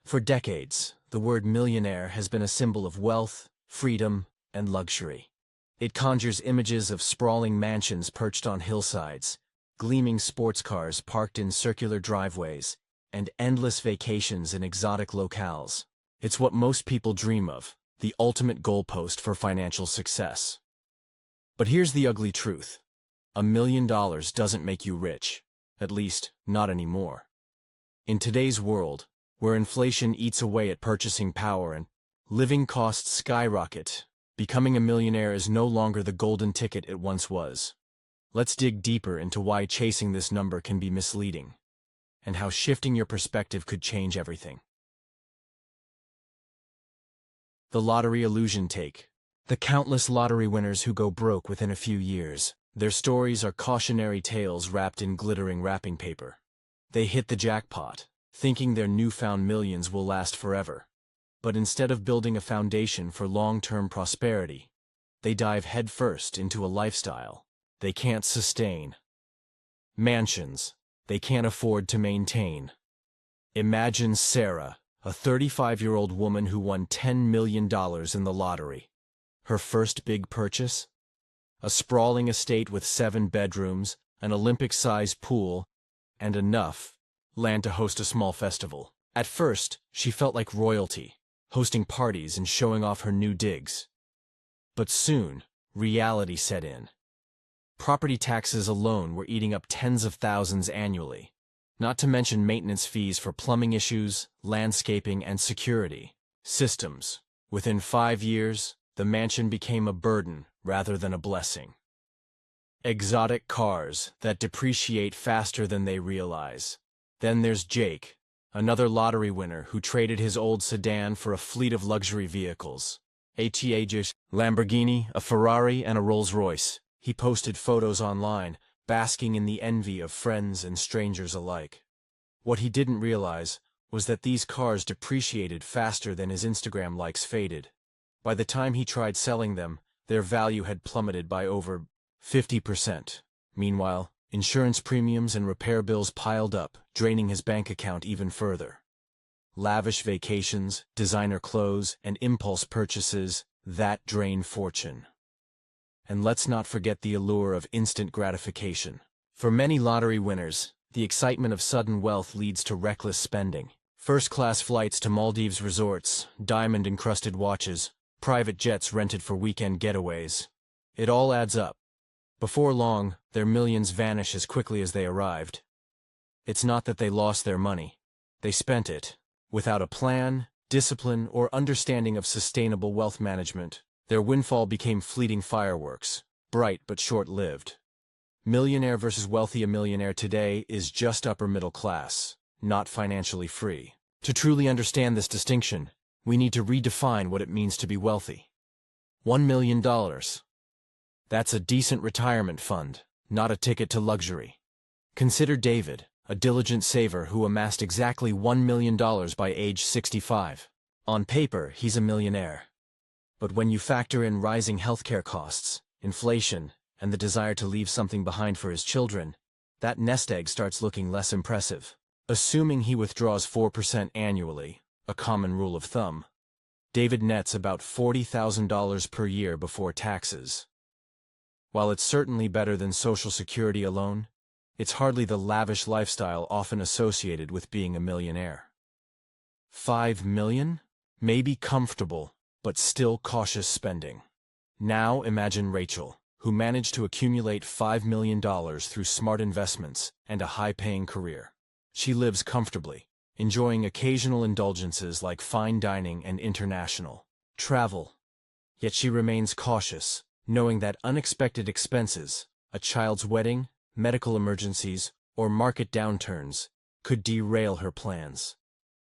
For decades, the word millionaire has been a symbol of wealth, freedom, and luxury. It conjures images of sprawling mansions perched on hillsides, gleaming sports cars parked in circular driveways, and endless vacations in exotic locales. It's what most people dream of, the ultimate goalpost for financial success. But here's the ugly truth. $1 million doesn't make you rich, at least, not anymore. In today's world, where inflation eats away at purchasing power and living costs skyrocket, becoming a millionaire is no longer the golden ticket it once was. Let's dig deeper into why chasing this number can be misleading, and how shifting your perspective could change everything. The lottery illusion take. The countless lottery winners who go broke within a few years. Their stories are cautionary tales wrapped in glittering wrapping paper. They hit the jackpot, thinking their newfound millions will last forever. But instead of building a foundation for long-term prosperity, they dive headfirst into a lifestyle they can't sustain. Mansions they can't afford to maintain. Imagine Sarah, a 35-year-old woman who won $10 million in the lottery. Her first big purchase? A sprawling estate with 7 bedrooms, an Olympic-sized pool, and enough land to host a small festival. At first, she felt like royalty, hosting parties and showing off her new digs. But soon, reality set in. Property taxes alone were eating up tens of thousands annually, not to mention maintenance fees for plumbing issues, landscaping, and security systems. Within 5 years, the mansion became a burden rather than a blessing. Exotic cars that depreciate faster than they realize. Then there's Jake, another lottery winner who traded his old sedan for a fleet of luxury vehicles. A Lamborghini, a Ferrari, and a Rolls-Royce. He posted photos online, basking in the envy of friends and strangers alike. What he didn't realize was that these cars depreciated faster than his Instagram likes faded. By the time he tried selling them, their value had plummeted by over 50%. Meanwhile, insurance premiums and repair bills piled up, draining his bank account even further. Lavish vacations, designer clothes, and impulse purchases that drain fortune. And let's not forget the allure of instant gratification. For many lottery winners, the excitement of sudden wealth leads to reckless spending. First-class flights to Maldives resorts, diamond-encrusted watches, private jets rented for weekend getaways. It all adds up. Before long, their millions vanish as quickly as they arrived. It's not that they lost their money. They spent it. Without a plan, discipline, or understanding of sustainable wealth management, their windfall became fleeting fireworks, bright but short-lived. Millionaire versus wealthy. A millionaire today is just upper middle class, not financially free. To truly understand this distinction, we need to redefine what it means to be wealthy. $1 million. That's a decent retirement fund, not a ticket to luxury. Consider David, a diligent saver who amassed exactly $1 million by age 65. On paper, he's a millionaire. But when you factor in rising healthcare costs, inflation, and the desire to leave something behind for his children, that nest egg starts looking less impressive. Assuming he withdraws 4% annually, a common rule of thumb, David nets about $40,000 per year before taxes. While it's certainly better than Social Security alone, it's hardly the lavish lifestyle often associated with being a millionaire. $5 million? Maybe comfortable, but still cautious spending. Now imagine Rachel, who managed to accumulate $5 million through smart investments and a high-paying career. She lives comfortably, enjoying occasional indulgences like fine dining and international travel. Yet she remains cautious, knowing that unexpected expenses, a child's wedding, medical emergencies, or market downturns, could derail her plans.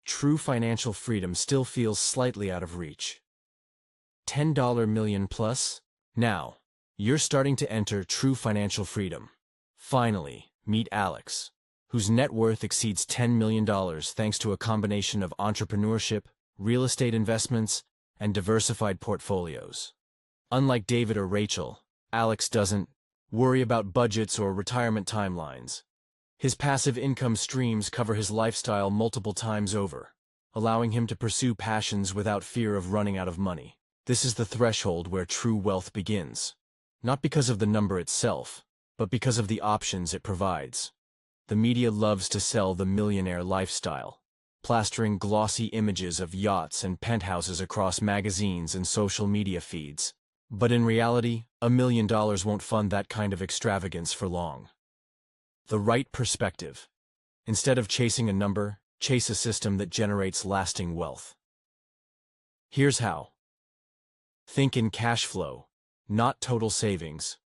True financial freedom still feels slightly out of reach. $10 million plus? Now, you're starting to enter true financial freedom. Finally, meet Alex, whose net worth exceeds $10 million thanks to a combination of entrepreneurship, real estate investments, and diversified portfolios. Unlike David or Rachel, Alex doesn't worry about budgets or retirement timelines. His passive income streams cover his lifestyle multiple times over, allowing him to pursue passions without fear of running out of money. This is the threshold where true wealth begins. Not because of the number itself, but because of the options it provides. The media loves to sell the millionaire lifestyle, plastering glossy images of yachts and penthouses across magazines and social media feeds. But in reality, $1 million won't fund that kind of extravagance for long. The right perspective. Instead of chasing a number, chase a system that generates lasting wealth. Here's how. Think in cash flow, not total savings.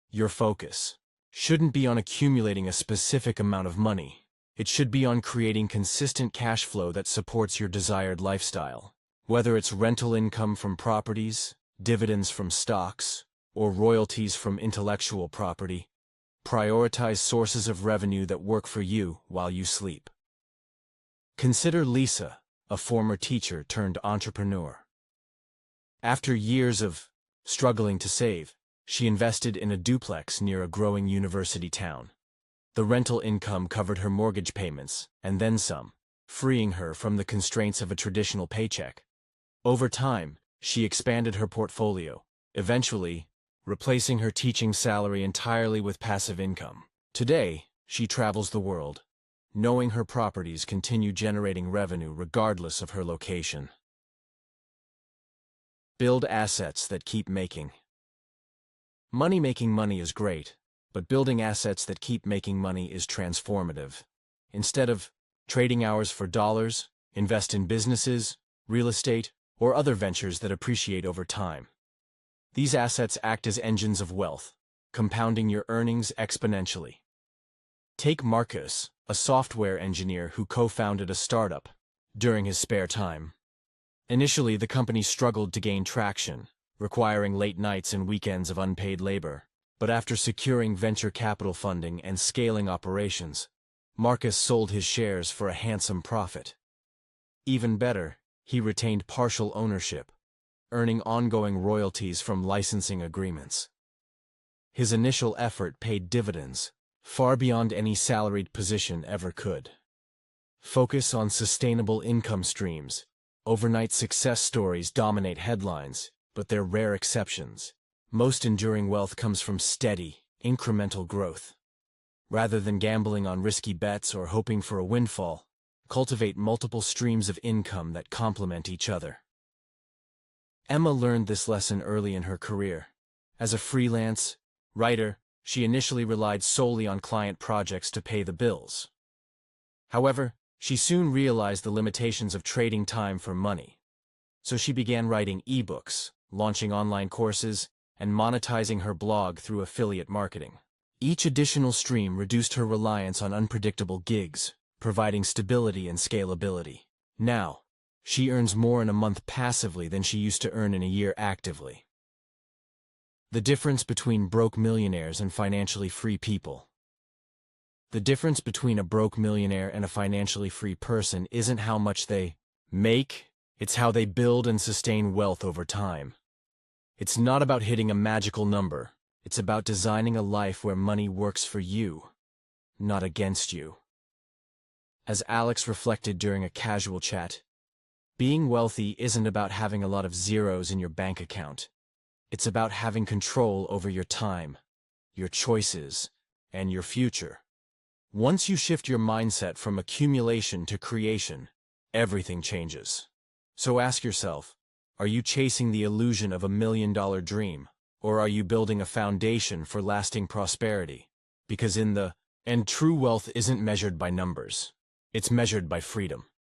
Your focus shouldn't be on accumulating a specific amount of money. It should be on creating consistent cash flow that supports your desired lifestyle. Whether it's rental income from properties, dividends from stocks, or royalties from intellectual property, prioritize sources of revenue that work for you while you sleep. Consider Lisa, a former teacher turned entrepreneur. After years of struggling to save, she invested in a duplex near a growing university town. The rental income covered her mortgage payments, and then some, freeing her from the constraints of a traditional paycheck. Over time, she expanded her portfolio, eventually replacing her teaching salary entirely with passive income. Today, she travels the world, knowing her properties continue generating revenue regardless of her location. Build assets that keep making. Making money is great, but building assets that keep making money is transformative. Instead of trading hours for dollars, invest in businesses, real estate, or other ventures that appreciate over time. These assets act as engines of wealth, compounding your earnings exponentially. Take Marcus, a software engineer who co-founded a startup during his spare time. Initially, the company struggled to gain traction, requiring late nights and weekends of unpaid labor. But after securing venture capital funding and scaling operations, Marcus sold his shares for a handsome profit. Even better, he retained partial ownership, earning ongoing royalties from licensing agreements. His initial effort paid dividends, far beyond any salaried position ever could. Focus on sustainable income streams. Overnight success stories dominate headlines, but they're rare exceptions. Most enduring wealth comes from steady, incremental growth. Rather than gambling on risky bets or hoping for a windfall, cultivate multiple streams of income that complement each other. Emma learned this lesson early in her career. As a freelance writer, she initially relied solely on client projects to pay the bills. However, she soon realized the limitations of trading time for money. So she began writing ebooks, launching online courses, and monetizing her blog through affiliate marketing. Each additional stream reduced her reliance on unpredictable gigs, providing stability and scalability. Now, she earns more in a month passively than she used to earn in a year actively. The difference between broke millionaires and financially free people. The difference between a broke millionaire and a financially free person isn't how much they make, it's how they build and sustain wealth over time. It's not about hitting a magical number, it's about designing a life where money works for you, not against you. As Alex reflected during a casual chat, being wealthy isn't about having a lot of zeros in your bank account. It's about having control over your time, your choices, and your future. Once you shift your mindset from accumulation to creation, everything changes. So ask yourself, are you chasing the illusion of $1 million dream, or are you building a foundation for lasting prosperity? Because in the end, true wealth isn't measured by numbers. It's measured by freedom.